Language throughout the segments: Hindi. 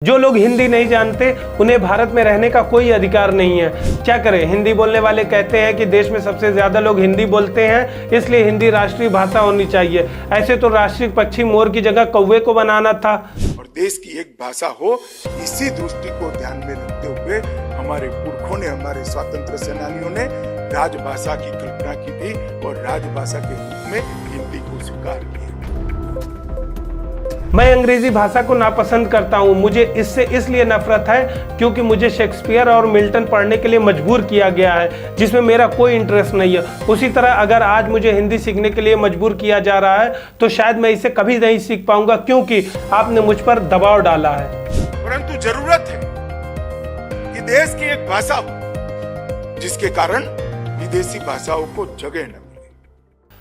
जो लोग हिंदी नहीं जानते उन्हें भारत में रहने का कोई अधिकार नहीं है। क्या करें, हिंदी बोलने वाले कहते हैं कि देश में सबसे ज्यादा लोग हिंदी बोलते हैं, इसलिए हिंदी राष्ट्रीय भाषा होनी चाहिए। ऐसे तो राष्ट्रीय पक्षी मोर की जगह कौवे को बनाना था। और देश की एक भाषा हो, इसी दृष्टि को ध्यान में रखते हुए हमारे पुरखों ने, हमारे स्वतंत्र सेनानियों ने राजभाषा की कल्पना की थी और राजभाषा के रूप में हिंदी को स्वीकार किया। मैं अंग्रेजी भाषा को नापसंद करता हूँ। मुझे इससे इसलिए नफरत है क्योंकि मुझे शेक्सपियर और मिल्टन पढ़ने के लिए मजबूर किया गया है, जिसमें मेरा कोई इंटरेस्ट नहीं है। उसी तरह अगर आज मुझे हिंदी सीखने के लिए मजबूर किया जा रहा है तो शायद मैं इसे कभी नहीं सीख पाऊंगा, क्योंकि आपने मुझ पर दबाव डाला है। परंतु जरूरत है कि देश की एक भाषा हो जिसके कारण विदेशी भाषाओं को जगह न।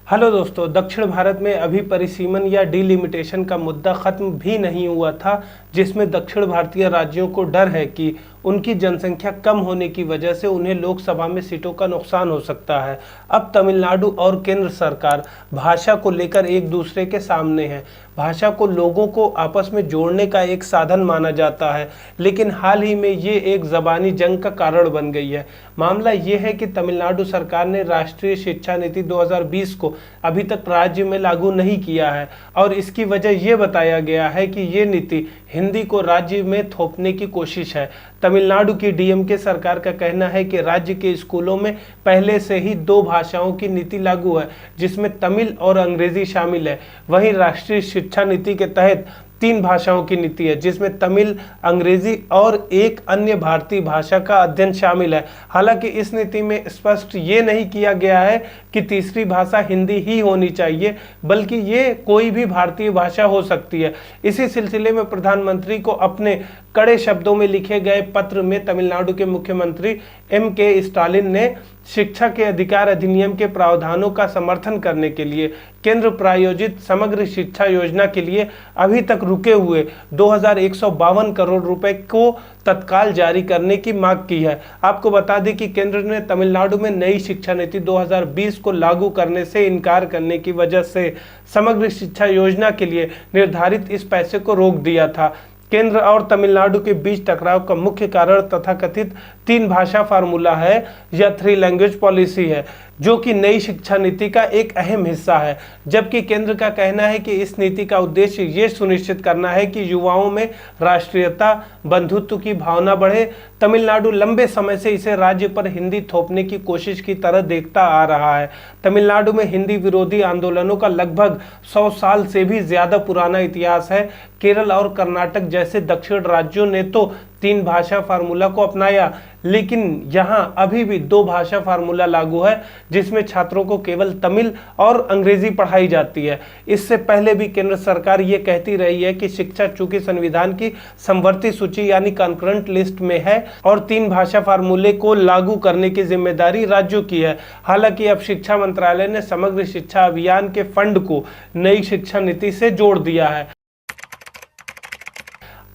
हेलो दोस्तों, दक्षिण भारत में अभी परिसीमन या डिलिमिटेशन का मुद्दा खत्म भी नहीं हुआ था, जिसमें दक्षिण भारतीय राज्यों को डर है कि उनकी जनसंख्या कम होने की वजह से उन्हें लोकसभा में सीटों का नुकसान हो सकता है। अब तमिलनाडु और केंद्र सरकार भाषा को लेकर एक दूसरे के सामने है। भाषा को लोगों को आपस में जोड़ने का एक साधन माना जाता है, लेकिन हाल ही में ये एक ज़बानी जंग का कारण बन गई है। मामला ये है कि तमिलनाडु सरकार ने राष्ट्रीय शिक्षा नीति 2020 को अभी तक राज्य में लागू नहीं किया है, और इसकी वजह ये बताया गया है कि ये नीति हिंदी को राज्य में थोपने की कोशिश है। तमिलनाडु की डीएमके सरकार का कहना है कि राज्य के स्कूलों में पहले से ही 2 भाषाओं की नीति लागू है, जिसमें तमिल और अंग्रेजी शामिल है। वहीं राष्ट्रीय शिक्षा नीति के तहत 3 भाषाओं की नीति है, जिसमें तमिल, अंग्रेजी और एक अन्य भारतीय भाषा का अध्ययन शामिल है। हालांकि इस नीति में स्पष्ट ये नहीं किया गया है कि तीसरी भाषा हिंदी ही होनी चाहिए, बल्कि ये कोई भी भारतीय भाषा हो सकती है। इसी सिलसिले में प्रधानमंत्री को अपने कड़े शब्दों में लिखे गए पत्र में तमिलनाडु के मुख्यमंत्री M.K. स्टालिन ने शिक्षा के अधिकार अधिनियम के प्रावधानों का समर्थन करने के लिए केंद्र प्रायोजित समग्र शिक्षा योजना के लिए अभी तक रुके हुए 2152 करोड़ रुपए को तत्काल जारी करने की मांग की है। आपको बता दें कि केंद्र ने तमिलनाडु में नई शिक्षा नीति 2020 को लागू करने से इनकार करने की वजह से समग्र शिक्षा योजना के लिए निर्धारित इस पैसे को रोक दिया था। केंद्र और तमिलनाडु के बीच टकराव का मुख्य कारण तथाकथित 3 भाषा फार्मूला है या 3 लैंग्वेज पॉलिसी है, जो कि नई शिक्षा नीति का एक अहम हिस्सा है। जबकि केंद्र का कहना है कि इस नीति का उद्देश्य ये सुनिश्चित करना है कि युवाओं में राष्ट्रीयता, बंधुत्व की भावना बढ़े। तमिलनाडु लंबे समय से इसे राज्य पर हिंदी थोपने की कोशिश की तरह देखता आ रहा है। तमिलनाडु में हिंदी विरोधी आंदोलनों का लगभग 100 साल से भी ज्यादा पुराना इतिहास है। केरल और कर्नाटक जैसे दक्षिण राज्यों ने तो 3 भाषा फार्मूला को अपनाया, लेकिन यहाँ अभी भी 2 भाषा फार्मूला लागू है, जिसमें छात्रों को केवल तमिल और अंग्रेजी पढ़ाई जाती है। इससे पहले भी केंद्र सरकार ये कहती रही है कि शिक्षा चूंकि संविधान की समवर्ती सूची यानी कॉन्करेंट लिस्ट में है और 3 भाषा फार्मूले को लागू करने की जिम्मेदारी राज्यों की है। हालांकि अब शिक्षा मंत्रालय ने समग्र शिक्षा अभियान के फंड को नई शिक्षा नीति से जोड़ दिया है।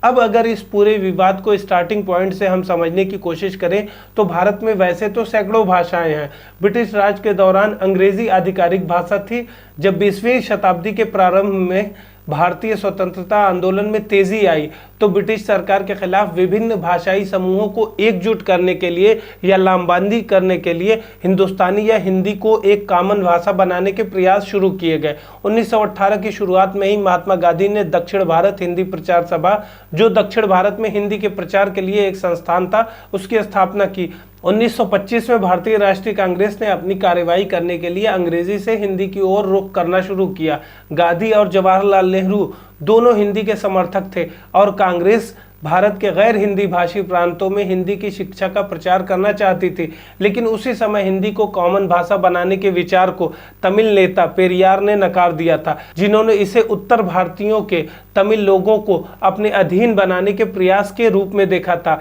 अब अगर इस पूरे विवाद को स्टार्टिंग पॉइंट से हम समझने की कोशिश करें तो भारत में वैसे तो सैकड़ों भाषाएं हैं। ब्रिटिश राज के दौरान अंग्रेजी आधिकारिक भाषा थी। जब 20वीं शताब्दी के प्रारंभ में भारतीय स्वतंत्रता आंदोलन में तेजी आई तो ब्रिटिश सरकार के खिलाफ विभिन्न भाषाई समूहों को एकजुट करने के लिए या लामबंदी करने के लिए हिंदुस्तानी या हिंदी को एक कॉमन भाषा बनाने के प्रयास शुरू किए गए। 1918 की शुरुआत में ही महात्मा गांधी ने दक्षिण भारत हिंदी प्रचार सभा, जो दक्षिण भारत में हिंदी के प्रचार के लिए एक संस्थान था, उसकी स्थापना की। 1925 में भारतीय राष्ट्रीय कांग्रेस ने अपनी कार्रवाई करने के लिए अंग्रेजी से हिंदी की ओर रुख करना शुरू किया। गांधी और जवाहरलाल नेहरू दोनों हिंदी के समर्थक थे और कांग्रेस भारत के गैर हिंदी भाषी प्रांतों में हिंदी की शिक्षा का प्रचार करना चाहती थी। लेकिन उसी समय हिंदी को कॉमन भाषा बनाने के विचार को तमिल नेता पेरियार ने नकार दिया था, जिन्होंने इसे उत्तर भारतीयों के तमिल लोगों को अपने अधीन बनाने के प्रयास के रूप में देखा था।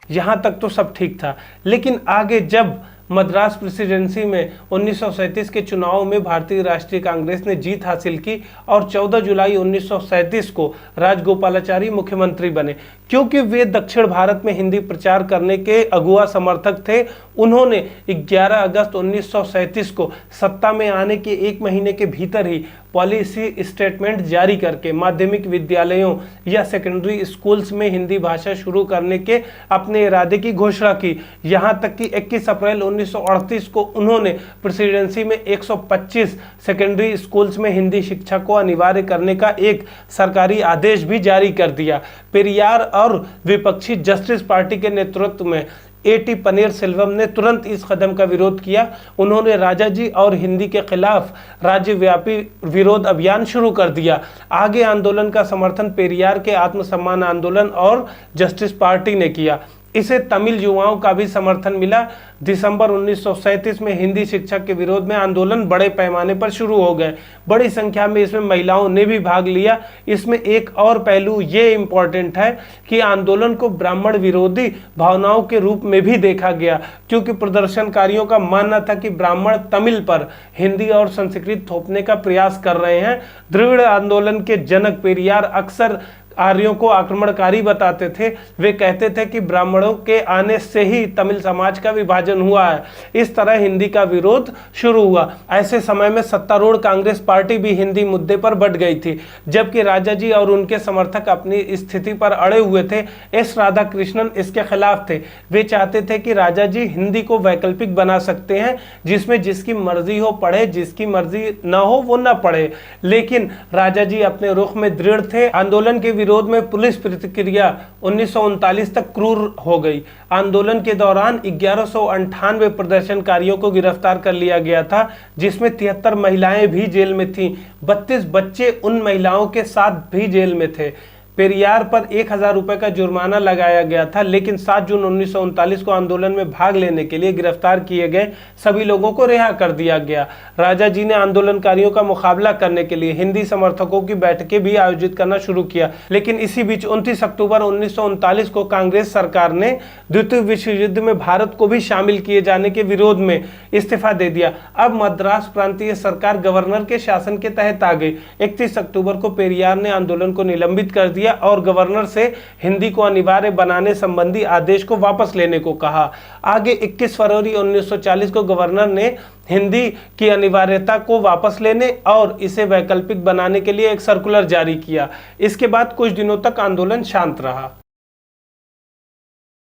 यहाँ तक तो सब ठीक था, लेकिन आगे जब मद्रास प्रेसिडेंसी में 1937 के चुनाव में भारतीय राष्ट्रीय कांग्रेस ने जीत हासिल की और 14 जुलाई 1937 को राजगोपालाचारी मुख्यमंत्री बने। क्योंकि वे दक्षिण भारत में हिंदी प्रचार करने के अगुआ समर्थक थे, उन्होंने 11 अगस्त 1937 को सत्ता में आने के 1 महीने के भीतर ही पॉलिसी स्टेटमेंट जारी करके माध्यमिक विद्यालयों या सेकेंडरी स्कूल्स में हिंदी भाषा शुरू करने के अपने इरादे की घोषणा की। यहां तक कि 21 अप्रैल 1938 को उन्होंने प्रेसिडेंसी में 125 सेकेंडरी स्कूल्स में हिंदी शिक्षा को अनिवार्य करने का एक सरकारी आदेश भी जारी कर दिया। पेरियार और विपक्षी जस्टिस पार्टी के नेतृत्व में A.T. पनीर सेल्वम ने तुरंत इस कदम का विरोध किया। उन्होंने राजाजी और हिंदी के खिलाफ राज्यव्यापी विरोध अभियान शुरू कर दिया। आगे आंदोलन का समर्थन पेरियार के आत्मसम्मान आंदोलन और जस्टिस पार्टी ने किया। इसे तमिल युवाओं का भी समर्थन मिला। दिसंबर 1937 में हिंदी शिक्षा के विरोध में आंदोलन बड़े पैमाने पर शुरू हो गए। बड़ी संख्या में इसमें महिलाओं ने भी भाग लिया। इसमें एक और पहलू ये इम्पोर्टेंट है कि आंदोलन को ब्राह्मण विरोधी भावनाओं के रूप में भी देखा गया, क्योंकि प्रदर्शनकारियों का मानना था कि ब्राह्मण तमिल पर हिंदी और संस्कृत थोपने का प्रयास कर रहे हैं। द्रविड़ आंदोलन के जनक पेरियार अक्सर आर्यों को आक्रमणकारी बताते थे। वे कहते थे कि ब्राह्मणों के आने से ही तमिल समाज का विभाजन हुआ है। इस तरह हिंदी का विरोध शुरू हुआ। ऐसे समय में सत्तारूढ़ कांग्रेस पार्टी भी हिंदी मुद्दे पर बढ़ गई थी, जबकि राजाजी और उनके समर्थक अपनी स्थिति पर अड़े हुए थे। एस राधाकृष्णन इसके खिलाफ थे। वे चाहते थे कि राजाजी हिंदी को वैकल्पिक बना सकते हैं, जिसमें जिसकी मर्जी हो पढ़े, जिसकी मर्जी न हो वो न पढ़े। लेकिन राजाजी अपने रुख में दृढ़ थे। आंदोलन के विरोध में पुलिस प्रतिक्रिया 1939 तक क्रूर हो गई। आंदोलन के दौरान 1198 प्रदर्शनकारियों को गिरफ्तार कर लिया गया था, जिसमें 73 महिलाएं भी जेल में थीं। 32 बच्चे उन महिलाओं के साथ भी जेल में थे। पेरियार पर 1000 रुपए का जुर्माना लगाया गया था, लेकिन 7 जून 1939 को आंदोलन में भाग लेने के लिए गिरफ्तार किए गए सभी लोगों को रिहा कर दिया गया। राजाजी ने आंदोलनकारियों का मुकाबला करने के लिए हिंदी समर्थकों की बैठकें भी आयोजित करना शुरू किया। लेकिन इसी बीच 29 अक्टूबर 1939 को कांग्रेस सरकार ने द्वितीय विश्व युद्ध में भारत को भी शामिल किए जाने के विरोध में इस्तीफा दे दिया। अब मद्रास प्रांतीय सरकार गवर्नर के शासन के तहत आ गई। 31 अक्टूबर को पेरियार ने आंदोलन को निलंबित कर दिया और गवर्नर से हिंदी को अनिवार्य बनाने संबंधी आदेश को वापस लेने को कहा। आगे 21 फरवरी 1940 को गवर्नर ने हिंदी की अनिवार्यता को वापस लेने और इसे वैकल्पिक बनाने के लिए एक सर्कुलर जारी किया। इसके बाद कुछ दिनों तक आंदोलन शांत रहा।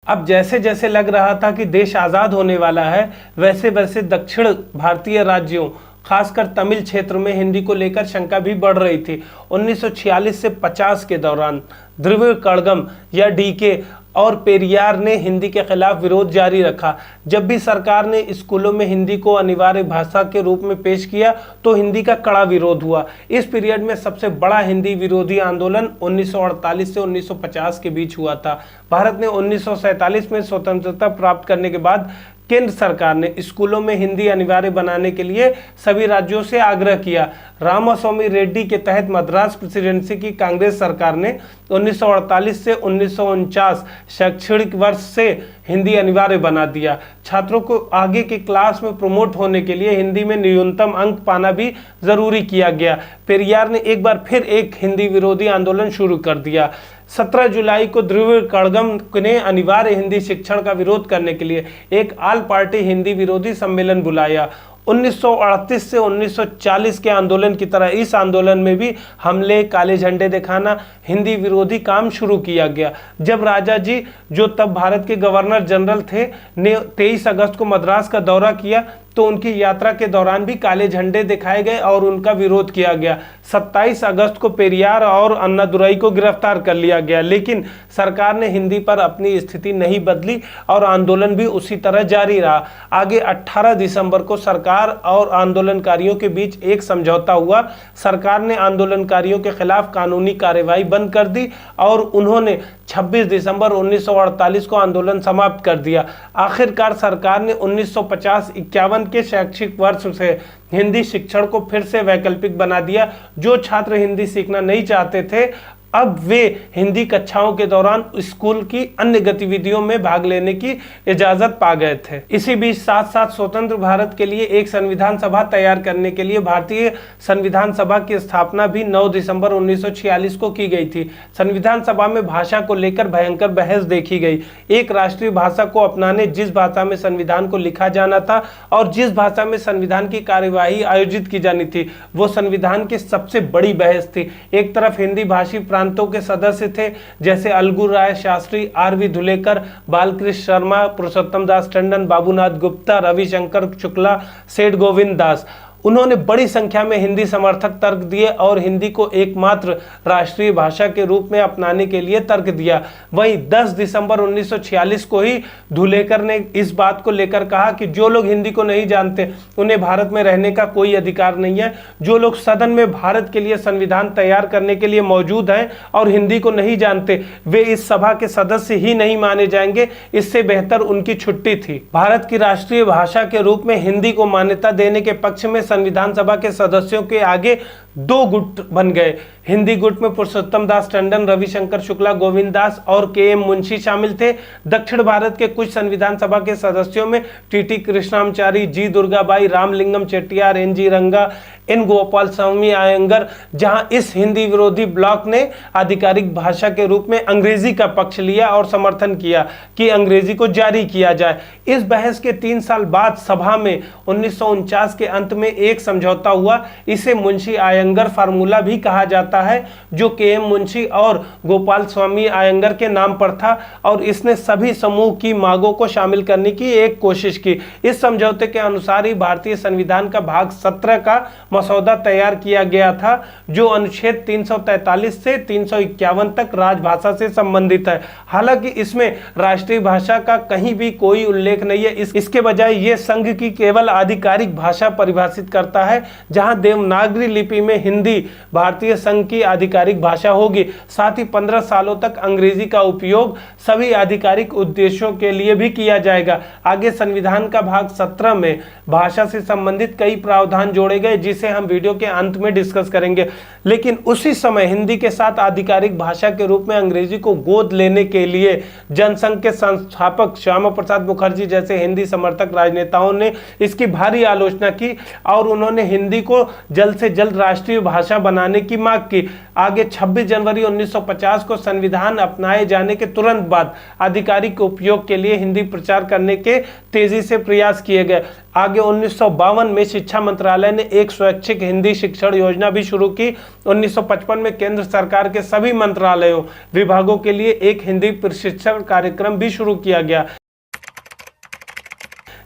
अब जैसे जैसे लग रहा था कि देश आज़ाद होने वाला है, वैसे वैसे दक्षिण भारतीय राज्यों, खासकर तमिल क्षेत्र में हिंदी को लेकर शंका भी बढ़ रही थी। 1946 से 50 के दौरान द्रविड़ कड़गम या डीके और पेरियार ने हिंदी के खिलाफ विरोध जारी रखा। जब भी सरकार ने स्कूलों में हिंदी को अनिवार्य भाषा के रूप में पेश किया तो हिंदी का कड़ा विरोध हुआ। इस पीरियड में सबसे बड़ा हिंदी विरोधी आंदोलन 1948 से 1950 के बीच हुआ था। भारत ने 1947 में स्वतंत्रता प्राप्त करने के बाद केंद्र सरकार ने स्कूलों में हिंदी अनिवार्य बनाने के लिए सभी राज्यों से आग्रह किया। रामास्वामी रेड्डी के तहत मद्रास प्रेसिडेंसी की कांग्रेस सरकार ने 1948 से 1949 शैक्षणिक वर्ष से हिंदी अनिवार्य बना दिया। छात्रों को आगे की क्लास में प्रमोट होने के लिए हिंदी में न्यूनतम अंक पाना भी जरूरी किया गया। पेरियार ने एक बार फिर एक हिंदी विरोधी आंदोलन शुरू कर दिया। 17 जुलाई को द्रविड़ कड़गम ने अनिवार्य हिंदी शिक्षण का विरोध करने के लिए एक ऑल पार्टी हिंदी विरोधी सम्मेलन बुलाया। 1938 से 1940 के आंदोलन की तरह इस आंदोलन में भी हमले, काले झंडे दिखाना, हिंदी विरोधी काम शुरू किया गया। जब राजाजी, जो तब भारत के गवर्नर जनरल थे, ने 23 अगस्त को मद्रास का दौरा किया तो उनकी यात्रा के दौरान भी काले झंडे दिखाए गए और उनका विरोध किया गया। 27 अगस्त को पेरियार और अन्नादुरई को गिरफ्तार कर लिया गया, लेकिन सरकार ने हिंदी पर अपनी स्थिति नहीं बदली और आंदोलन भी उसी तरह जारी रहा। आगे 18 दिसंबर को सरकार और आंदोलनकारियों के बीच एक समझौता हुआ। सरकार ने आंदोलनकारियों के खिलाफ कानूनी कार्रवाई बंद कर दी और उन्होंने 26 दिसंबर 1948 को आंदोलन समाप्त कर दिया। आखिरकार सरकार ने 1950-51 के शैक्षिक वर्ष से हिंदी शिक्षण को फिर से वैकल्पिक बना दिया। जो छात्र हिंदी सीखना नहीं चाहते थे अब वे हिंदी कक्षाओं के दौरान स्कूल की अन्य गतिविधियों में भाग लेने की इजाजत पा गए थे। इसी बीच साथ साथ स्वतंत्र भारत के लिए एक संविधान सभा तैयार करने के लिए भारतीय संविधान सभा की स्थापना भी 9 दिसंबर 1946 को की गई थी। संविधान सभा में भाषा को लेकर भयंकर बहस देखी गई। एक राष्ट्रीय भाषा को अपनाने, जिस भाषा में संविधान को लिखा जाना था और जिस भाषा में संविधान की कार्यवाही आयोजित की जानी थी, वो संविधान की सबसे बड़ी बहस थी। एक तरफ हिंदी भाषी प्रांतों के सदस्य थे जैसे अलगू राय शास्त्री, आर.वी. धुलेकर, बालकृष्ण शर्मा, पुरुषोत्तम दास टंडन, बाबूनाथ गुप्ता, रविशंकर शुक्ला, सेठ गोविंद दास। उन्होंने बड़ी संख्या में हिंदी समर्थक तर्क दिए और हिंदी को एकमात्र राष्ट्रीय भाषा के रूप में अपनाने के लिए तर्क दिया। वहीं 10 दिसंबर 1946 को ही धुलेकर ने इस बात को लेकर कहा कि जो लोग हिंदी को नहीं जानते उन्हें भारत में रहने का कोई अधिकार नहीं है। जो लोग सदन में भारत के लिए संविधान तैयार करने के लिए मौजूद हैं और हिंदी को नहीं जानते, वे इस सभा के सदस्य ही नहीं माने जाएंगे। इससे बेहतर उनकी छुट्टी थी। भारत की राष्ट्रीय भाषा के रूप में हिंदी को मान्यता देने के पक्ष में संविधान सभा के सदस्यों के आगे 2 गुट बन गए। हिंदी गुट में पुरुषोत्तम दास टंडन, रविशंकर शुक्ला, गोविंद दास और के.एम. मुंशी शामिल थे। दक्षिण भारत के कुछ संविधान सभा के सदस्यों में टी.टी. कृष्णामचारी, जी. दुर्गाबाई, रामलिंगम चेट्टियार, एन.जी. रंगा, एन. गोपाल स्वामी अयंगर, जहां इस हिंदी विरोधी ब्लॉक ने आधिकारिक भाषा के रूप में अंग्रेजी का पक्ष लिया और समर्थन किया कि अंग्रेजी को जारी किया जाए। इस बहस के 3 साल बाद सभा में 1949 के अंत में एक समझौता हुआ। इसे मुंशी अयंगर फार्मूला भी कहा जाता है, जो के.एम. मुंशी और गोपाल स्वामी अयंगर के नाम पर था और इसने सभी समूह की मांगों को शामिल करने की एक कोशिश की। इस समझौते के अनुसार ही भारतीय संविधान का भाग 17 का मसौदा तैयार किया गया था, जो अनुच्छेद 343 से 351 तक राजभाषा से संबंधित है। हालांकि इसमें राष्ट्रीय भाषा का कहीं भी कोई उल्लेख नहीं है। इसके बजाय ये संघ की केवल आधिकारिक भाषा परिभाषित करता है, जहां देवनागरी लिपि में हिंदी भारतीय संघ की आधिकारिक भाषा होगी। साथ ही 15 सालों तक अंग्रेजी का उपयोग सभी आधिकारिक उद्देश्यों के लिए भी किया जाएगा। आगे संविधान का भाग 17 में भाषा से संबंधित कई प्रावधान जोड़े गए, जिसे हम वीडियो के अंत में डिस्कस करेंगे। लेकिन उसी समय हिंदी के साथ आधिकारिक भाषा के रूप में अंग्रेजी को गोद लेने के लिए जनसंघ के संस्थापक श्यामा प्रसाद मुखर्जी जैसे हिंदी समर्थक राजनेताओं ने इसकी भारी आलोचना की और उन्होंने हिंदी को जल्द से जल्द राष्ट्रीय भाषा बनाने की मांग की। आगे 26 जनवरी 1950 को संविधान अपनाए जाने के तुरंत बाद आधिकारिक उपयोग के लिए हिंदी प्रचार करने के तेजी से प्रयास किए गए। आगे 1952 में शिक्षा मंत्रालय ने एक स्वैच्छिक हिंदी शिक्षण योजना भी शुरू की। 1955 में केंद्र सरकार के सभी मंत्रालयों, विभागों के लिए एक हिंदी प्रशिक्षण कार्यक्रम भी शुरू किया गया।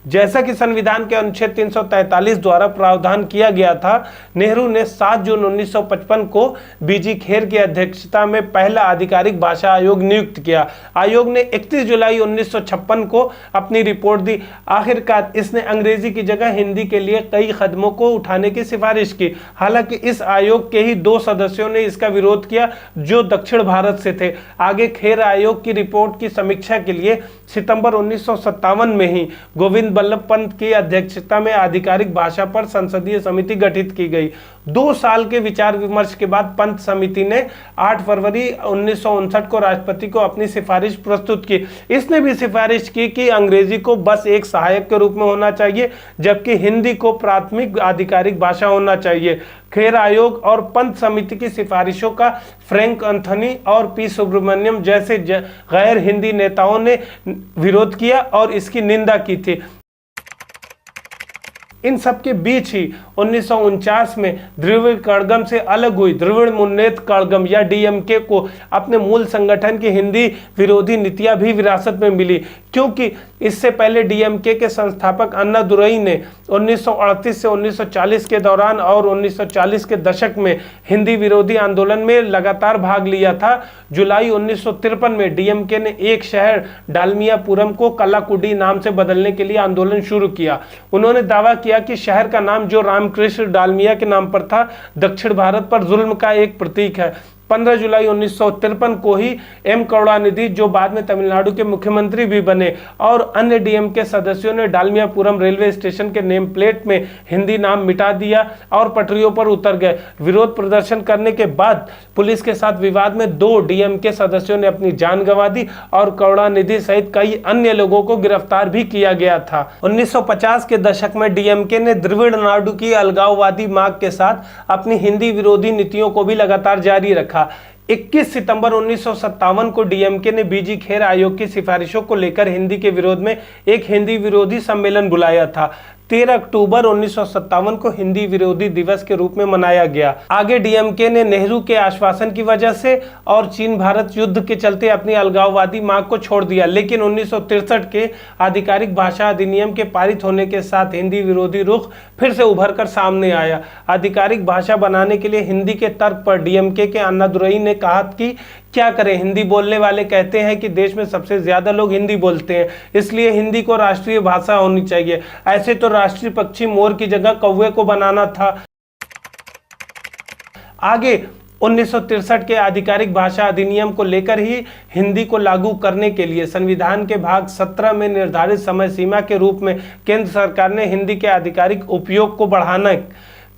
जैसा कि संविधान के अनुच्छेद 343 द्वारा प्रावधान किया गया था, नेहरू ने 7 जून 1955 को बीजी खेर की अध्यक्षता में पहला आधिकारिक भाषा आयोग नियुक्त किया। आयोग ने 31 जुलाई 1956 को अपनी रिपोर्ट दी। आखिरकार इसने अंग्रेजी की जगह हिंदी के लिए कई कदमों को उठाने की सिफारिश की। हालांकि इस आयोग के ही 2 सदस्यों ने इसका विरोध किया, जो दक्षिण भारत से थे। आगे खेर आयोग की रिपोर्ट की समीक्षा के लिए सितंबर 1957 में ही गोविंद बल्लभ पंत की अध्यक्षता में आधिकारिक भाषा पर संसदीय समिति गठित की गई। 2 साल के विचार विमर्श के बाद पंत समिति ने 8 फरवरी 1959 को राष्ट्रपति को अपनी सिफारिश प्रस्तुत की। इसने भी सिफारिश की कि अंग्रेजी को बस एक सहायक के रूप में होना चाहिए, जबकि हिंदी को प्राथमिक आधिकारिक भाषा होना चाहिए। खेर आयोग और पंत समिति की सिफारिशों का फ्रैंक एंथनी और पी सुब्रमण्यम जैसे गैर हिंदी नेताओं ने विरोध किया और इसकी निंदा की थी। इन सब के बीच ही 1949 में द्रविड़ कड़गम से अलग हुई द्रविड़ मुन्नेत्र कड़गम या डीएमके को अपने मूल संगठन की हिंदी विरोधी नीतियां भी विरासत में मिली, क्योंकि इससे पहले डीएमके के संस्थापक अन्नादुरई ने 1938 से 1940 के दौरान और 1940 के दशक में हिंदी विरोधी आंदोलन में लगातार भाग लिया था। जुलाई 1953 में डीएमके ने एक शहर डालमियापुरम को कलाकुडी नाम से बदलने के लिए आंदोलन शुरू किया। उन्होंने दावा किया कि शहर का नाम, जो रामकृष्ण डालमिया के नाम पर था, दक्षिण भारत पर जुल्म का एक प्रतीक है। 15 जुलाई 1953 को ही एम करुणानिधि, जो बाद में तमिलनाडु के मुख्यमंत्री भी बने, और अन्य डीएमके सदस्यों ने डालमियापुरम रेलवे स्टेशन के नेम प्लेट में हिंदी नाम मिटा दिया और पटरियों पर उतर गए। विरोध प्रदर्शन करने के बाद पुलिस के साथ विवाद में 2 डीएमके सदस्यों ने अपनी जान गंवा दी और करुणानिधि सहित कई अन्य लोगों को गिरफ्तार भी किया गया था। 1950 के दशक में डीएमके ने तमिलनाडु की अलगाववादी मांग के साथ अपनी हिंदी विरोधी नीतियों को भी लगातार जारी रखा। 21 सितंबर 1957 को डीएमके ने बीजी खेर आयोग की सिफारिशों को लेकर हिंदी के विरोध में एक हिंदी विरोधी सम्मेलन बुलाया था। 13 अक्टूबर 1957 को हिंदी विरोधी दिवस के रूप में मनाया गया। आगे डीएमके ने नेहरू के आश्वासन की वजह से और चीन भारत युद्ध के चलते अपनी अलगाववादी मांग को छोड़ दिया, लेकिन 1963 के आधिकारिक भाषा अधिनियम के पारित होने के साथ हिंदी विरोधी रुख फिर से उभर कर सामने आया। आधिकारिक भाषा बनाने के लिए हिंदी के तर्क पर डीएमके के अन्नादुरई ने कहा कि क्या करें, हिंदी बोलने वाले कहते हैं कि देश में सबसे ज्यादा लोग हिंदी बोलते हैं, इसलिए हिंदी को राष्ट्रीय भाषा होनी चाहिए। ऐसे तो राष्ट्रीय पक्षी मोर की जगह कौवे को बनाना था। आगे 1963 के आधिकारिक भाषा अधिनियम को लेकर ही हिंदी को लागू करने के लिए संविधान के भाग 17 में निर्धारित समय सीमा के रूप में केंद्र सरकार ने हिंदी के आधिकारिक उपयोग को बढ़ाने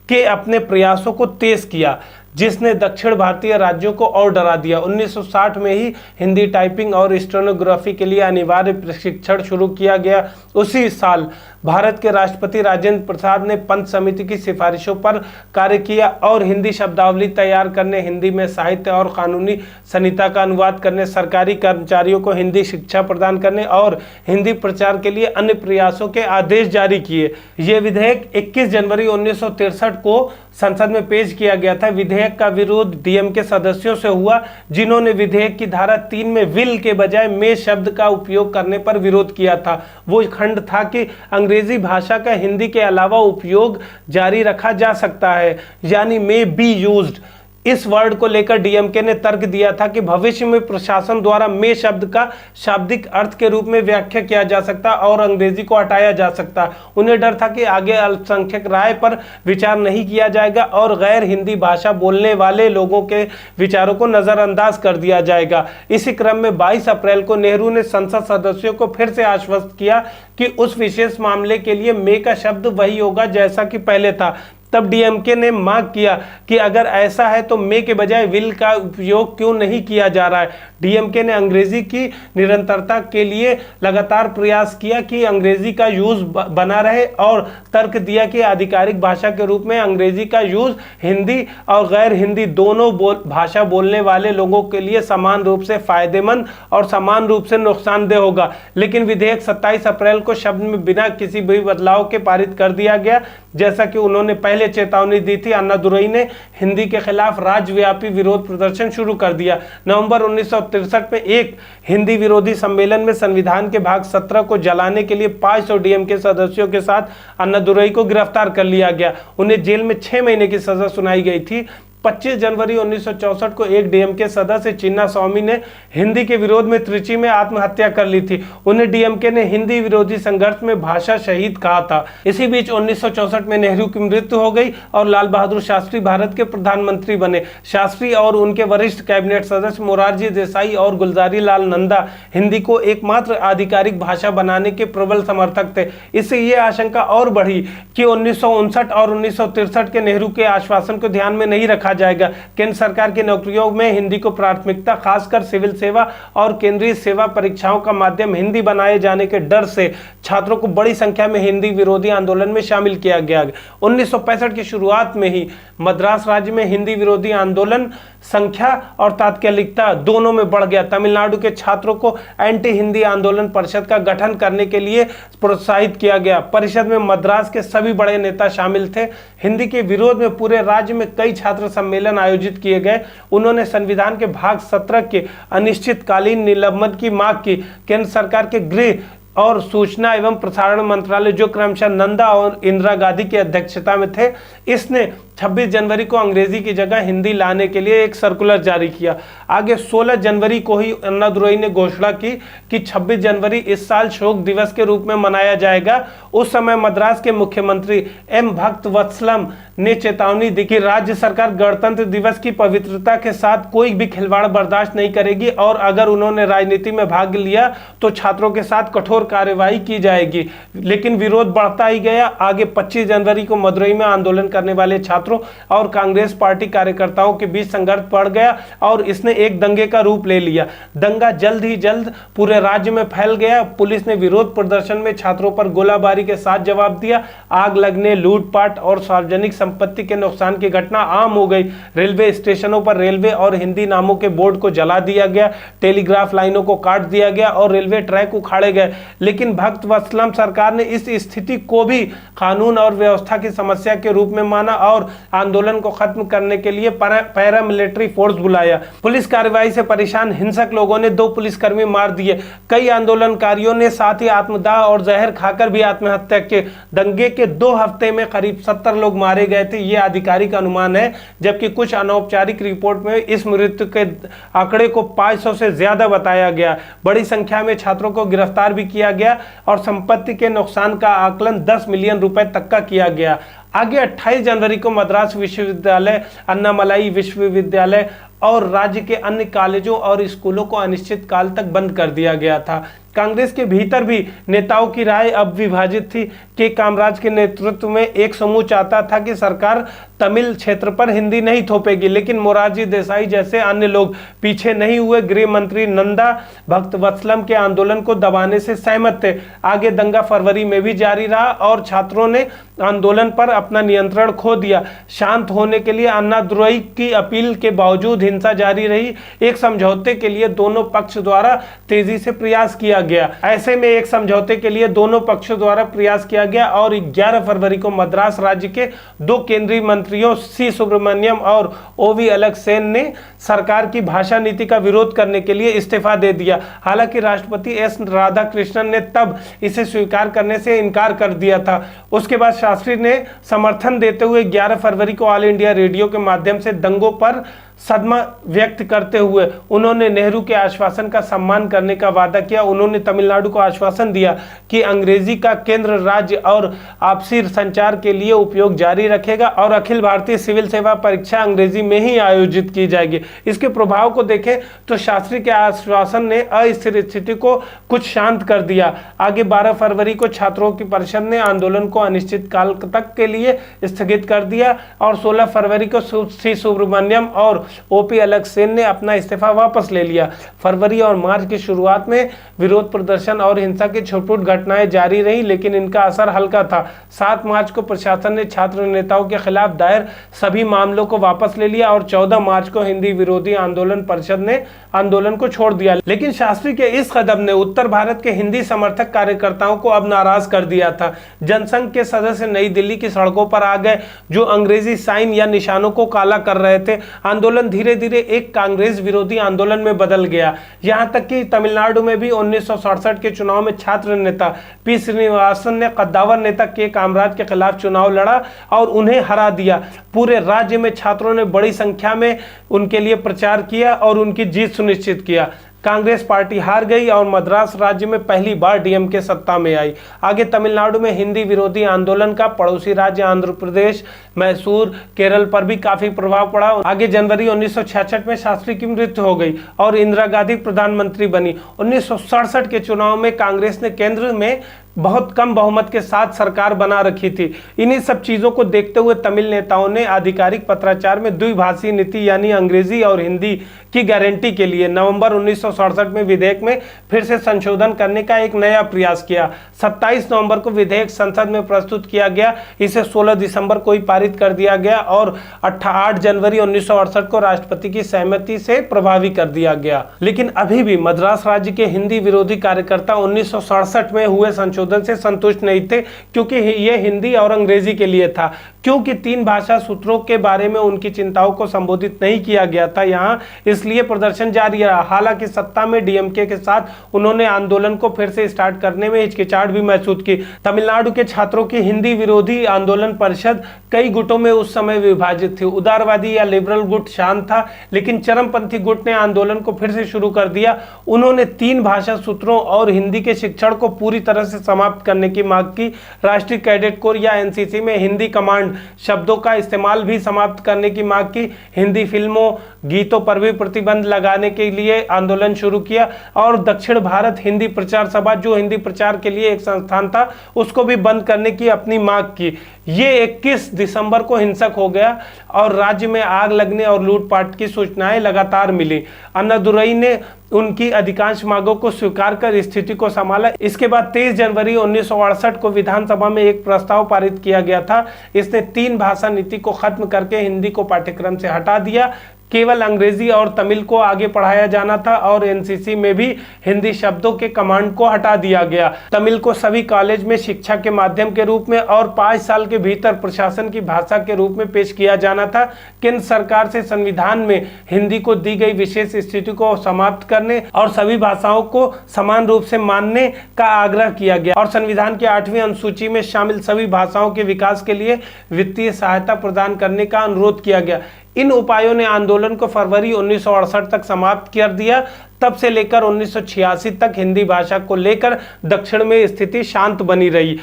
के अपने प्रयासों को तेज किया, जिसने दक्षिण भारतीय राज्यों को और डरा दिया। 1960 में ही हिंदी टाइपिंग और स्टेनोग्राफी के लिए अनिवार्य प्रशिक्षण शुरू किया गया। उसी साल भारत के राष्ट्रपति राजेंद्र प्रसाद ने पंच समिति की सिफारिशों पर कार्य किया और हिंदी शब्दावली तैयार करने, हिंदी में साहित्य और कानूनी संहिता का अनुवाद करने, सरकारी कर्मचारियों को हिंदी शिक्षा प्रदान करने और हिंदी प्रचार के लिए अन्य प्रयासों के आदेश जारी किए। ये विधेयक 21 जनवरी 1963 को संसद में पेश किया गया था। विधेयक का विरोध डीएमके सदस्यों से हुआ, जिन्होंने विधेयक की धारा 3 में विल के बजाय मे शब्द का उपयोग करने पर विरोध किया था। वो खंड था कि अंग्रेजी भाषा का हिंदी के अलावा उपयोग जारी रखा जा सकता है, यानी मे बी यूज्ड। इस वर्ड को लेकर डीएमके ने तर्क दिया था कि भविष्य में प्रशासन द्वारा मे शब्द का शाब्दिक अर्थ के रूप में व्याख्या किया जा सकता और अंग्रेजी को हटाया जा सकता। उन्हें डर था कि आगे अल्पसंख्यक राय पर विचार नहीं किया जाएगा और गैर हिंदी भाषा बोलने वाले लोगों के विचारों को नजरअंदाज कर दिया जाएगा। इसी क्रम में 22 अप्रैल को नेहरू ने संसद सदस्यों को फिर से आश्वस्त किया कि उस विशेष मामले के लिए मे का शब्द वही होगा जैसा कि पहले था। तब डीएमके ने मांग किया कि अगर ऐसा है तो मे के बजाय विल का उपयोग क्यों नहीं किया जा रहा है। डीएमके ने अंग्रेजी की निरंतरता के लिए लगातार प्रयास किया कि अंग्रेजी का यूज बना रहे और तर्क दिया कि आधिकारिक भाषा के रूप में अंग्रेजी का यूज हिंदी और गैर हिंदी दोनों भाषा बोलने वाले लोगों के लिए समान रूप से फायदेमंद और समान रूप से नुकसानदेह होगा। लेकिन विधेयक 27 अप्रैल को शब्द में बिना किसी भी बदलाव के पारित कर दिया गया, जैसा कि उन्होंने पहले चेतावनी दी थी। अन्नादुरई ने हिंदी के खिलाफ राज्यव्यापी विरोध प्रदर्शन शुरू कर दिया। नवंबर 1963 में एक हिंदी विरोधी सम्मेलन में संविधान के भाग 17 को जलाने के लिए 500 डीएमके सदस्यों के साथ अन्नादुरई को गिरफ्तार कर लिया गया। उन्हें जेल में 6 महीने की सजा सुनाई गई थी। 25 जनवरी 1964 को एक डीएमके सदस्य चिन्ना स्वामी ने हिंदी के विरोध में त्रिची में आत्महत्या कर ली थी। उन्हें डीएमके ने हिंदी विरोधी संघर्ष में भाषा शहीद कहा था। इसी बीच 1964 में नेहरू की मृत्यु हो गई और लाल बहादुर शास्त्री भारत के प्रधानमंत्री बने। शास्त्री और उनके वरिष्ठ कैबिनेट सदस्य मोरारजी देसाई और गुलजारी लाल नंदा हिंदी को एकमात्र आधिकारिक भाषा बनाने के प्रबल समर्थक थे। इससे ये आशंका और बढ़ी कि 1959 और 1963 के नेहरू के आश्वासन को ध्यान में नहीं रखा जाएगा। केंद्र सरकार की नौकरियों में हिंदी को प्राथमिकता, खासकर सिविल सेवा और केंद्रीय सेवा परीक्षाओं का माध्यम हिंदी बनाए जाने के डर से छात्रों को बड़ी संख्या में हिंदी विरोधी आंदोलन में शामिल किया गया। 1965 की शुरुआत में ही मद्रास राज्य में हिंदी विरोधी आंदोलन संख्या और तात्कालिकता दोनों में बढ़ गया। तमिलनाडु के छात्रों को एंटी हिंदी आंदोलन परिषद का गठन करने के लिए प्रोत्साहित किया गया। परिषद में मद्रास के सभी बड़े नेता शामिल थे। हिंदी के विरोध में पूरे राज्य में कई छात्र सम्मेलन आयोजित किए गए। उन्होंने संविधान के भाग 17 के अनिश्चितकालीन निलंबन की मांग की। केंद्र सरकार के गृह और सूचना एवं प्रसारण मंत्रालय, जो क्रमशः नंदा और इंदिरा गांधी की अध्यक्षता में थे, इसने 26 जनवरी को अंग्रेजी की जगह हिंदी लाने के लिए एक सर्कुलर जारी किया। आगे 16 जनवरी को ही अन्नादुरई ने घोषणा की कि 26 जनवरी इस साल शोक दिवस के रूप में मनाया जाएगा। उस समय मद्रास के मुख्यमंत्री एम भक्तवत्सलम ने चेतावनी दी कि राज्य सरकार गणतंत्र दिवस की पवित्रता के साथ कोई भी खिलवाड़ बर्दाश्त नहीं करेगी और अगर उन्होंने राजनीति में भाग लिया तो छात्रों के साथ कठोर कार्रवाई की जाएगी। लेकिन विरोध बढ़ता ही गया। आगे 25 जनवरी को मदुरई में आंदोलन करने वाले छात्रों और कांग्रेस पार्टी कार्यकर्ताओं के बीच संघर्ष बढ़ गया और इसने एक दंगे का रूप ले लिया। दंगा जल्द ही जल्द पूरे राज्य में फैल गया। पुलिस ने विरोध प्रदर्शन में छात्रों पर गोलाबारी के साथ जवाब दिया। आग लगने, लूटपाट और सार्वजनिक संपत्ति के नुकसान की घटना आम हो गई। रेलवे स्टेशनों पर रेलवे और हिंदी नामों के बोर्ड को जला दिया गया, टेलीग्राफ लाइनों को काट दिया गया और रेलवे ट्रैक उखाड़े गए। लेकिन भक्तवत्सलम सरकार ने इस स्थिति को भी कानून और व्यवस्था की समस्या के रूप में माना और आंदोलन को खत्म करने के लिए पैरामिलिट्री फोर्स बुलाया। पुलिस कार्रवाई से परेशान हिंसक लोगों ने 2 पुलिसकर्मी मार दिए। कई आंदोलनकारियों ने साथ ही आत्मदाह और जहर खाकर भी आत्महत्या की। दंगे के 2 हफ्ते में करीब 70 लोग मारे गए थे, ये आधिकारिक अनुमान है, जबकि कुछ अनौपचारिक रिपोर्ट में इस मृत्यु के आंकड़े को 500 से ज्यादा बताया गया। बड़ी संख्या में छात्रों को गिरफ्तार भी किया गया और संपत्ति के नुकसान का आकलन 10 मिलियन रुपए तक का किया गया। आगे 28 जनवरी को मद्रास विश्वविद्यालय, अन्नामलाई विश्वविद्यालय और राज्य के अन्य कॉलेजों और स्कूलों को अनिश्चित काल तक बंद कर दिया गया था। कांग्रेस के भीतर भी नेताओं की राय अब विभाजित थी। के कामराज के नेतृत्व में एक समूह चाहता था कि सरकार तमिल क्षेत्र पर हिंदी नहीं थोपेगी, लेकिन मोरारजी देसाई जैसे अन्य लोग पीछे नहीं हुए। गृह मंत्री नंदा भक्तवत्सलम के आंदोलन को दबाने से सहमत थे। आगे दंगा फरवरी में भी जारी रहा और छात्रों ने आंदोलन पर अपना नियंत्रण खो दिया। शांत होने के लिए अन्नादुरई की अपील के बावजूद हिंसा जारी रही। एक समझौते के लिए दोनों पक्ष द्वारा तेजी से प्रयास किया गया। ऐसे में एक समझौते के लिए दोनों पक्षों द्वारा प्रयास किया गया और 11 फरवरी को मद्रास राज्य के 2 केंद्रीय मंत्रियों सी सुब्रमण्यम और ओवी अलगसेन ने सरकार की भाषा नीति का विरोध करने के लिए इस्तीफा दे दिया। हालांकि राष्ट्रपति एस राधाकृष्णन ने तब इसे स्वीकार करने से इनकार कर दिया था। उसके बाद शास्त्री ने समर्थन देते हुए 11 फरवरी को ऑल इंडिया रेडियो के माध्यम से दंगों पर सदमा व्यक्त करते हुए उन्होंने नेहरू के आश्वासन का सम्मान करने का वादा किया। उन्होंने तमिलनाडु को आश्वासन दिया कि अंग्रेजी का केंद्र राज्य और आपसी संचार के लिए उपयोग जारी रखेगा और अखिल भारतीय सिविल सेवा परीक्षा अंग्रेजी में ही आयोजित की जाएगी। इसके प्रभाव को देखें तो शास्त्री के आश्वासन ने अस्थिर स्थिति को कुछ शांत कर दिया। आगे 12 फरवरी को छात्रों की परिषद ने आंदोलन को अनिश्चित काल तक के लिए स्थगित कर दिया और 16 फरवरी को सी सुब्रमण्यम और ओपी अलगसेन ने अपना इस्तीफा वापस ले लिया। फरवरी और मार्च की शुरुआत में विरोध प्रदर्शन और हिंसा की छोटी घटनाएं जारी रही, लेकिन इनका असर हल्का था। 7 मार्च को प्रशासन ने छात्र नेताओं के खिलाफ दायर सभी मामलों को वापस ले लिया और 14 मार्च को हिंदी विरोधी आंदोलन परिषद ने आंदोलन को छोड़ दिया। लेकिन शास्त्री के इस कदम ने उत्तर भारत के हिंदी समर्थक कार्यकर्ताओं को अब नाराज कर दिया था। जनसंघ के सदस्य नई दिल्ली की सड़कों पर आ गए जो अंग्रेजी साइन या निशानों को काला कर रहे थे। आंदोलन धीरे धीरे एक कांग्रेस विरोधी आंदोलन में बदल गया। यहां तक कि तमिलनाडु में भी 1967 के चुनाव में छात्र नेता पी श्रीनिवासन ने कद्दावर नेता के कामराज के खिलाफ चुनाव लड़ा और उन्हें हरा दिया। पूरे राज्य में छात्रों ने बड़ी संख्या में उनके लिए प्रचार किया और उनकी जीत सुनिश्चित किया। कांग्रेस पार्टी हार गई और मद्रास राज्य में पहली बार डीएमके सत्ता में आई। आगे तमिलनाडु में हिंदी विरोधी आंदोलन का पड़ोसी राज्य आंध्र प्रदेश, मैसूर, केरल पर भी काफी प्रभाव पड़ा। आगे जनवरी 1966 में शास्त्री की मृत्यु हो गई और इंदिरा गांधी प्रधानमंत्री बनी। 1967 के चुनाव में कांग्रेस ने केंद्र में बहुत कम बहुमत के साथ सरकार बना रखी थी। इन्हीं सब चीजों को देखते हुए तमिल नेताओं ने आधिकारिक पत्राचार में द्विभाषी नीति यानी अंग्रेजी और हिंदी की गारंटी के लिए नवंबर 1967 में विधेयक में फिर से संशोधन करने का एक नया प्रयास किया। 27 नवंबर को विधेयक संसद में प्रस्तुत किया गया। इसे 16 दिसंबर को ही पारित कर दिया गया और 8 जनवरी 1968 को राष्ट्रपति की सहमति से प्रभावी कर दिया गया। लेकिन अभी भी मद्रास राज्य के हिंदी विरोधी कार्यकर्ता 1967 में हुए संशोधन संशोधन से संतुष्ट नहीं थे, क्योंकि ये हिंदी और अंग्रेजी के लिए था। क्योंकि 3 भाषा सूत्रों के बारे में उनकी चिंताओं को संबोधित नहीं किया गया था यहाँ, इसलिए प्रदर्शन जारी रहा। हालांकि सत्ता में डीएमके के साथ उन्होंने आंदोलन को फिर से स्टार्ट करने में हिचकिचाहट भी महसूस की। तमिलनाडु के छात्रों की हिंदी विरोधी आंदोलन परिषद कई गुटों में उस समय विभाजित थी। उदारवादी या लिबरल गुट शांत था, लेकिन चरमपंथी गुट ने आंदोलन को फिर से शुरू कर दिया। उन्होंने 3 भाषा सूत्रों और हिंदी के शिक्षण को पूरी तरह से समाप्त करने की मांग की। राष्ट्रीय कैडेट कोर या एनसीसी में हिंदी कमांड शब्दों का इस्तेमाल भी समाप्त करने की मांग की। हिंदी फिल्मों, गीतों पर भी प्रतिबंध लगाने के लिए आंदोलन शुरू किया और दक्षिण भारत हिंदी प्रचार सभा, जो हिंदी प्रचार के लिए एक संस्थान था, उसको भी बंद करने की अपनी मांग की। ये 21 दिसंबर को हिंसक हो गया और राज्य में आग लगने और लूटपाट की सूचनाएं लगातार मिली। अन्नादुरई ने उनकी अधिकांश मांगों को स्वीकार कर स्थिति को संभाला। इसके बाद 23 जनवरी 1968 को विधानसभा में एक प्रस्ताव पारित किया गया था। इसने 3 भाषा नीति को खत्म करके हिंदी को पाठ्यक्रम से हटा दिया। केवल अंग्रेजी और तमिल को आगे पढ़ाया जाना था और एनसीसी में भी हिंदी शब्दों के कमांड को हटा दिया गया। तमिल को सभी कॉलेज में शिक्षा के माध्यम के रूप में और 5 साल के भीतर प्रशासन की भाषा के रूप में पेश किया जाना था। केंद्र सरकार से संविधान में हिंदी को दी गई विशेष स्थिति को समाप्त करने और सभी भाषाओं को समान रूप से मानने का आग्रह किया गया और संविधान के 8वीं अनुसूची में शामिल सभी भाषाओं के विकास के लिए वित्तीय सहायता प्रदान करने का अनुरोध किया गया। इन उपायों ने आंदोलन को फरवरी 1968 तक समाप्त कर दिया। तब से लेकर 1986 तक हिंदी भाषा को लेकर दक्षिण में स्थिति शांत बनी रही।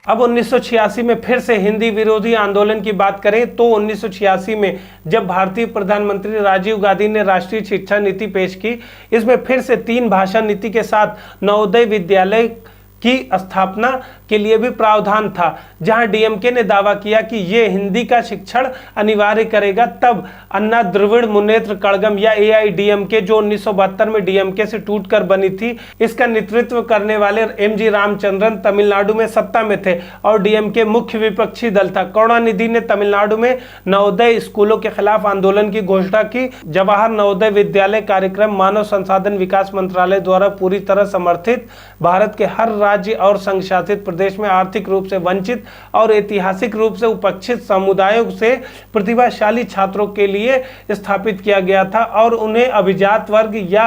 अब 1986 में फिर से हिंदी विरोधी आंदोलन की बात करें तो 1986 में जब भारतीय प्रधानमंत्री राजीव गांधी ने राष्ट्रीय शिक्षा नीति पेश की, इसमें फिर से 3 भाषा नीति के साथ नवोदय विद्यालय की स्थापना के लिए भी प्रावधान था, जहां डीएमके ने दावा किया कि ये हिंदी का शिक्षण अनिवार्य करेगा। तब अन्ना द्रविड़ मुनेत्र कड़गम या एआईडीएमके, जो 1972 में डीएमके से टूटकर बनी थी, इसका नेतृत्व करने वाले एमजी रामचंद्रन तमिलनाडु में सत्ता में थे और डीएमके मुख्य विपक्षी दल था। करुणानिधि ने तमिलनाडु में नवोदय स्कूलों के खिलाफ आंदोलन की घोषणा की। जवाहर नवोदय विद्यालय कार्यक्रम मानव संसाधन विकास मंत्रालय द्वारा पूरी तरह समर्थित, भारत के हर राज्य और संघ शासित प्रदेश में आर्थिक रूप से वंचित और ऐतिहासिक रूप से उपेक्षित समुदायों से प्रतिभाशाली छात्रों के लिए स्थापित किया गया था और उन्हें अभिजात वर्ग या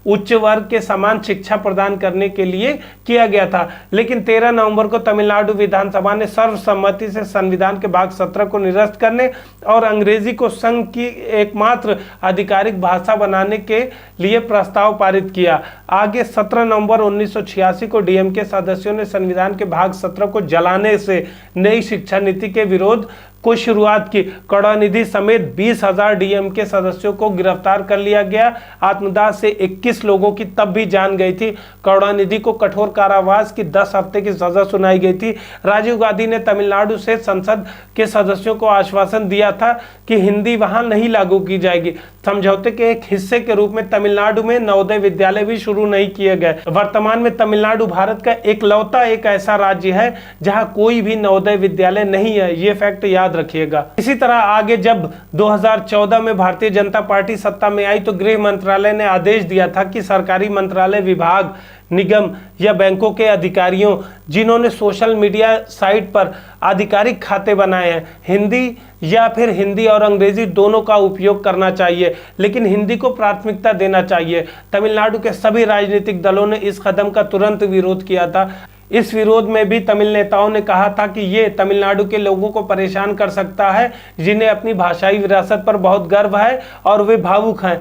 उच्च वर्ग के समान शिक्षा प्रदान करने के लिए किया गया था। लेकिन 13 नवंबर को तमिलनाडु विधानसभा ने सर्वसम्मति से संविधान के भाग 17 को निरस्त करने और अंग्रेजी को संघ की एकमात्र आधिकारिक भाषा बनाने के लिए प्रस्ताव पारित किया। आगे 17 नवंबर 1986 को डीएमके सदस्यों ने संविधान के भाग 17 को जलाने से नई शिक्षा नीति के विरोध को शुरुआत की। करुणानिधि समेत 20,000 डीएमके सदस्यों को गिरफ्तार कर लिया गया। आत्मदाह से 21 लोगों की तब भी जान गई थी। करुणानिधि को कठोर कारावास की 10 हफ्ते की सजा सुनाई गई थी। राजीव गांधी ने तमिलनाडु से संसद के सदस्यों को आश्वासन दिया था कि हिंदी वहां नहीं लागू की जाएगी। समझौते के एक हिस्से के रूप में तमिलनाडु में नवोदय विद्यालय भी शुरू नहीं किए गए। वर्तमान में तमिलनाडु भारत का इकलौता एक ऐसा राज्य है जहां कोई भी नवोदय विद्यालय नहीं है। ये फैक्ट याद रखिएगा। इसी तरह आगे जब 2014 में भारतीय जनता पार्टी सत्ता में आई तो गृह मंत्रालय ने आदेश दिया था कि सरकारी मंत्रालय, विभाग, निगम या बैंकों के अधिकारियों जिन्होंने सोशल मीडिया साइट पर आधिकारिक खाते बनाए हैं, हिंदी या फिर हिंदी और अंग्रेजी दोनों का उपयोग करना चाहिए, लेकिन हिंदी को प्राथमिकता देना चाहिए। तमिलनाडु के सभी राजनीतिक दलों ने इस कदम का तुरंत विरोध किया था। इस विरोध में भी तमिल नेताओं ने कहा था कि ये तमिलनाडु के लोगों को परेशान कर सकता है, जिन्हें अपनी भाषाई विरासत पर बहुत गर्व है और वे भावुक हैं।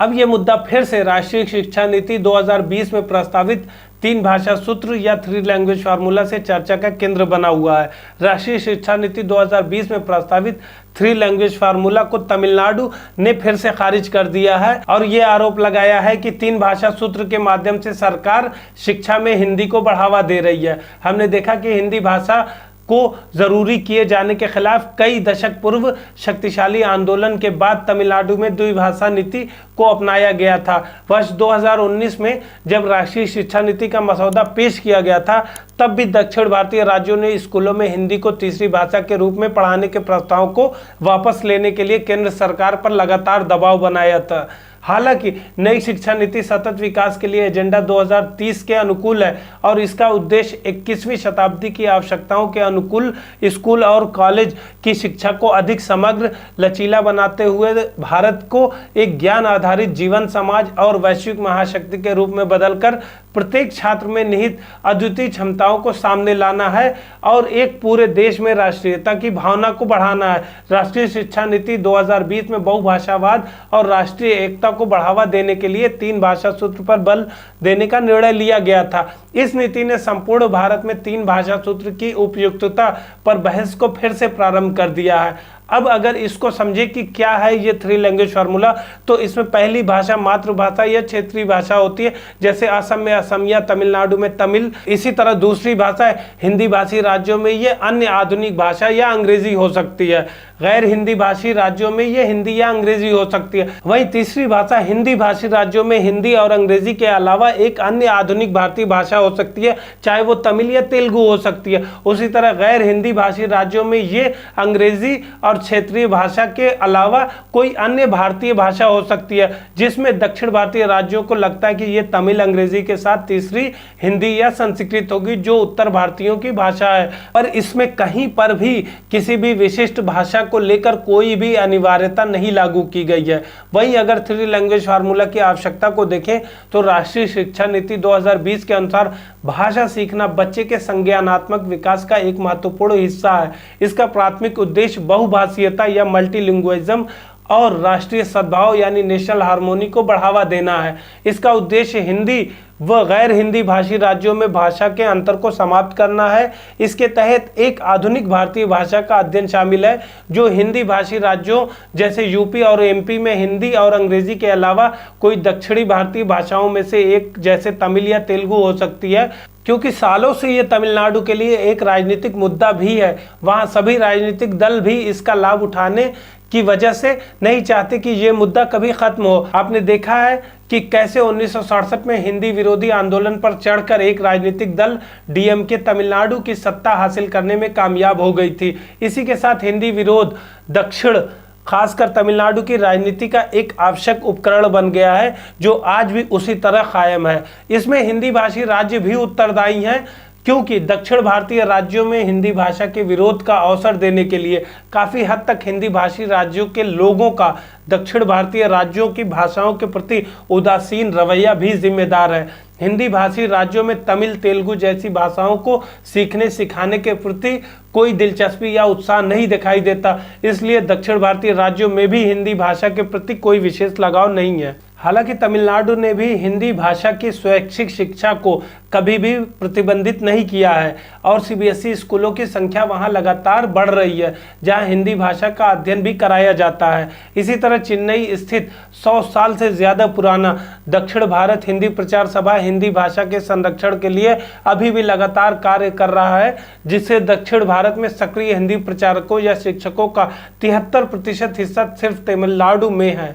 अब ये मुद्दा फिर से राष्ट्रीय शिक्षा नीति 2020 में प्रस्तावित 3 भाषा सूत्र या 3 लैंग्वेज फार्मूला से चर्चा का केंद्र बना हुआ है। राष्ट्रीय शिक्षा नीति 2020 में प्रस्तावित 3 लैंग्वेज फार्मूला को तमिलनाडु ने फिर से खारिज कर दिया है और ये आरोप लगाया है कि 3 भाषा सूत्र के माध्यम से सरकार शिक्षा में हिंदी को बढ़ावा दे रही है। हमने देखा कि हिंदी भाषा को जरूरी किए जाने के खिलाफ कई दशक पूर्व शक्तिशाली आंदोलन के बाद तमिलनाडु में द्विभाषा नीति को अपनाया गया था। वर्ष 2019 में जब राष्ट्रीय शिक्षा नीति का मसौदा पेश किया गया था तब भी दक्षिण भारतीय राज्यों ने स्कूलों में हिंदी को तीसरी भाषा के रूप में पढ़ाने के प्रस्ताव को वापस लेने के लिए केंद्र सरकार पर लगातार दबाव बनाया था। हालांकि नई शिक्षा नीति सतत विकास के लिए एजेंडा 2030 के अनुकूल है और इसका उद्देश्य 21वीं शताब्दी की आवश्यकताओं के अनुकूल स्कूल और कॉलेज की शिक्षा को अधिक समग्र, लचीला बनाते हुए भारत को एक ज्ञान आधारित जीवन समाज और वैश्विक महाशक्ति के रूप में बदलकर प्रत्येक छात्र में निहित अद्वितीय क्षमताओं को सामने लाना है और एक पूरे देश में राष्ट्रीयता की भावना को बढ़ाना है। राष्ट्रीय शिक्षा नीति 2020 में बहुभाषावाद और राष्ट्रीय एकता को बढ़ावा देने के लिए 3 भाषा सूत्र पर बल देने का निर्णय लिया गया था। इस नीति ने संपूर्ण भारत में 3 भाषा सूत्र की उपयुक्तता पर बहस को फिर से प्रारंभ कर दिया है। अब अगर इसको समझे कि क्या है ये 3 लैंग्वेज फार्मूला, तो इसमें पहली भाषा मातृभाषा या क्षेत्रीय भाषा होती है, जैसे असम में असमिया, तमिलनाडु में तमिल। इसी तरह दूसरी भाषा हिंदी भाषी राज्यों में ये अन्य आधुनिक भाषा या अंग्रेजी हो सकती है। गैर हिंदी भाषी राज्यों में ये हिंदी या अंग्रेजी हो सकती है। वहीं तीसरी भाषा हिंदी भाषी राज्यों में हिंदी और अंग्रेजी के अलावा एक अन्य आधुनिक भारतीय भाषा हो सकती है, चाहे वो तमिल या तेलुगु हो सकती है। उसी तरह गैर हिंदी भाषी राज्यों में ये अंग्रेजी और क्षेत्रीय भाषा के अलावा कोई अन्य भारतीय भाषा हो सकती है, जिसमें दक्षिण भारतीय राज्यों को लगता है कि ये तमिल अंग्रेजी के साथ तीसरी हिंदी या संस्कृत होगी, जो उत्तर भारतीयों की भाषा है। पर इसमें कहीं पर भी किसी भी विशिष्ट भाषा को लेकर कोई भी अनिवार्यता नहीं लागू की गई है। वहीं अगर 3 लैंग्वेज फार्मूला की आवश्यकता को देखें तो राष्ट्रीय शिक्षा नीति 2020 के अनुसार भाषा सीखना बच्चे के संज्ञानात्मक विकास का एक महत्वपूर्ण हिस्सा है। इसका प्राथमिक उद्देश्य बहुभाषीयता या मल्टीलिंग्विज्म और राष्ट्रीय सद्भाव यानी नेशनल हार्मोनी को बढ़ावा देना है। इसका उद्देश्य हिंदी व गैर हिंदी भाषी राज्यों में भाषा के अंतर को समाप्त करना है। इसके तहत एक आधुनिक भारतीय भाषा का अध्ययन शामिल है, जो हिंदी भाषी राज्यों जैसे यूपी और एमपी में हिंदी और अंग्रेजी के अलावा कोई दक्षिणी भारतीय भाषाओं में से एक जैसे तमिल या तेलुगु हो सकती है। क्योंकि सालों से ये तमिलनाडु के लिए एक राजनीतिक मुद्दा भी है, वहाँ सभी राजनीतिक दल भी इसका लाभ उठाने की वजह से नहीं चाहते कि ये मुद्दा कभी खत्म हो। आपने देखा है कि कैसे 1967 में हिंदी विरोधी आंदोलन पर चढ़कर एक राजनीतिक दल डीएमके तमिलनाडु की सत्ता हासिल करने में कामयाब हो गई थी। इसी के साथ हिंदी विरोध दक्षिण खासकर तमिलनाडु की राजनीति का एक आवश्यक उपकरण बन गया है, जो आज भी उसी तरह कायम है। इसमें हिंदी भाषी राज्य भी उत्तरदायी हैं, क्योंकि दक्षिण भारतीय राज्यों में हिंदी भाषा के विरोध का अवसर देने के लिए काफ़ी हद तक हिंदी भाषी राज्यों के लोगों का दक्षिण भारतीय राज्यों की भाषाओं के प्रति उदासीन रवैया भी जिम्मेदार है। हिंदी भाषी राज्यों में तमिल, तेलुगु जैसी भाषाओं को सीखने सिखाने के प्रति कोई दिलचस्पी या उत्साह नहीं दिखाई देता, इसलिए दक्षिण भारतीय राज्यों में भी हिंदी भाषा के प्रति कोई विशेष लगाव नहीं है। हालांकि तमिलनाडु ने भी हिंदी भाषा की स्वैच्छिक शिक्षा को कभी भी प्रतिबंधित नहीं किया है और सीबीएसई स्कूलों की संख्या वहां लगातार बढ़ रही है, जहां हिंदी भाषा का अध्ययन भी कराया जाता है। इसी तरह चेन्नई स्थित 100 साल से ज़्यादा पुराना दक्षिण भारत हिंदी प्रचार सभा हिंदी भाषा के संरक्षण के लिए अभी भी लगातार कार्य कर रहा है, जिससे दक्षिण भारत में सक्रिय हिंदी प्रचारकों या शिक्षकों का 73% हिस्सा सिर्फ तमिलनाडु में है।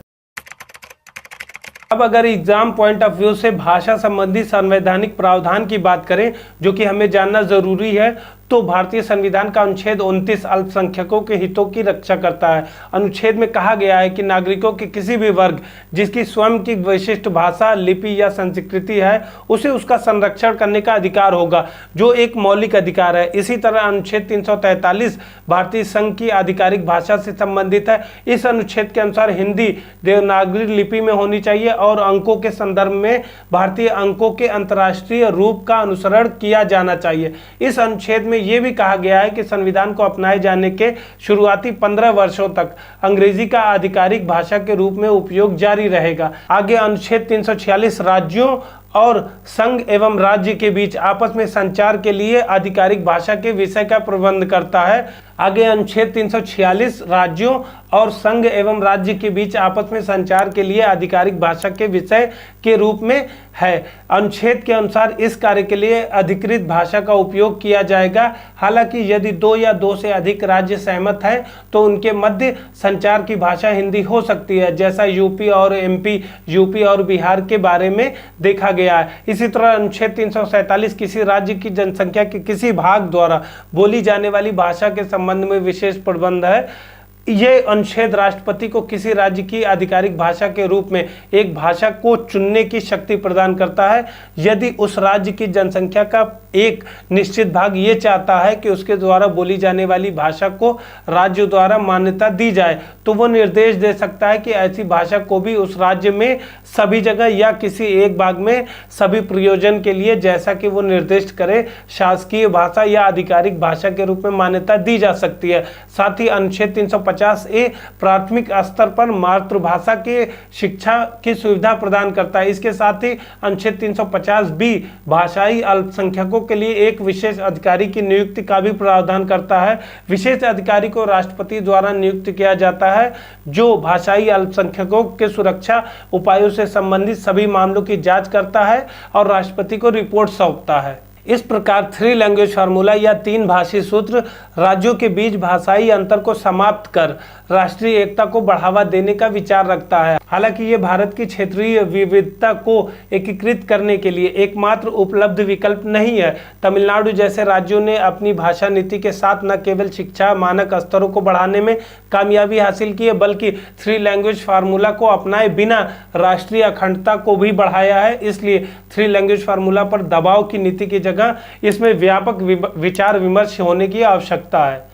अब अगर एग्जाम पॉइंट ऑफ व्यू से भाषा संबंधी संवैधानिक प्रावधान की बात करें, जो कि हमें जानना जरूरी है, तो भारतीय संविधान का अनुच्छेद 29 अल्पसंख्यकों के हितों की रक्षा करता है। अनुच्छेद में कहा गया है कि नागरिकों के किसी भी वर्ग जिसकी स्वयं की विशिष्ट भाषा, लिपि या संस्कृति है, उसे उसका संरक्षण करने का अधिकार होगा, जो एक मौलिक अधिकार है। इसी तरह अनुच्छेद 343 भारतीय संघ की आधिकारिक भाषा से संबंधित है। इस अनुच्छेद के अनुसार हिंदी देवनागरी लिपि में होनी चाहिए और अंकों के संदर्भ में भारतीय अंकों के अंतर्राष्ट्रीय रूप का अनुसरण किया जाना चाहिए। इस अनुच्छेद में यह भी कहा गया है कि संविधान को अपनाए जाने के शुरुआती 15 वर्षों तक अंग्रेजी का आधिकारिक भाषा के रूप में उपयोग जारी रहेगा। आगे अनुच्छेद 346 राज्यों और संघ एवं राज्य के बीच आपस में संचार के लिए आधिकारिक भाषा के विषय का प्रबंध करता है। आगे अनुच्छेद 346 राज्यों और संघ एवं राज्य के बीच आपस में संचार के लिए आधिकारिक भाषा के विषय के रूप में है। अनुच्छेद के अनुसार इस कार्य के लिए अधिकृत भाषा का उपयोग किया जाएगा। हालांकि यदि 2 या 2 से अधिक राज्य सहमत हैं तो उनके मध्य संचार की भाषा हिंदी हो सकती है, जैसा यूपी और एमपी, यूपी और बिहार के बारे में देखा गया है। इसी तरह अनुच्छेद 347 किसी राज्य की जनसंख्या के किसी भाग द्वारा बोली जाने वाली भाषा के संबंध में विशेष प्रबंध है। ये अनुच्छेद राष्ट्रपति को किसी राज्य की आधिकारिक भाषा के रूप में एक भाषा को चुनने की शक्ति प्रदान करता है। यदि उस राज्य की जनसंख्या का एक निश्चित भाग ये चाहता है कि उसके द्वारा बोली जाने वाली भाषा को राज्य द्वारा मान्यता दी जाए, तो वो निर्देश दे सकता है कि ऐसी भाषा को भी उस राज्य में सभी जगह या किसी एक भाग में सभी प्रयोजन के लिए, जैसा कि वो निर्दिष्ट करे, शासकीय भाषा या आधिकारिक भाषा के रूप में मान्यता दी जा सकती है। साथ ही अनुच्छेद 350A प्राथमिक स्तर पर मातृभाषा के शिक्षा की सुविधा प्रदान करता है। इसके साथ ही अनुच्छेद 350B भाषाई अल्पसंख्यकों के लिए एक विशेष अधिकारी की नियुक्ति का भी प्रावधान करता है। विशेष अधिकारी को राष्ट्रपति द्वारा नियुक्त किया जाता है, जो भाषाई अल्पसंख्यकों के सुरक्षा उपायों से संबंधित सभी मामलों की जांच करता है और राष्ट्रपति को रिपोर्ट सौंपता है। इस प्रकार 3 लैंग्वेज फार्मूला या 3 भाषी सूत्र राज्यों के बीच भाषाई अंतर को समाप्त कर राष्ट्रीय एकता को बढ़ावा देने का विचार रखता है। हालांकि ये भारत की क्षेत्रीय विविधता को एकीकृत करने के लिए एकमात्र उपलब्ध विकल्प नहीं है। तमिलनाडु जैसे राज्यों ने अपनी भाषा नीति के साथ न केवल शिक्षा मानक स्तरों को बढ़ाने में कामयाबी हासिल की है, बल्कि 3 लैंग्वेज फार्मूला को अपनाए बिना राष्ट्रीय अखंडता को भी बढ़ाया है। इसलिए 3 लैंग्वेज फार्मूला पर दबाव की नीति की जगह इसमें व्यापक विचार विमर्श होने की आवश्यकता है।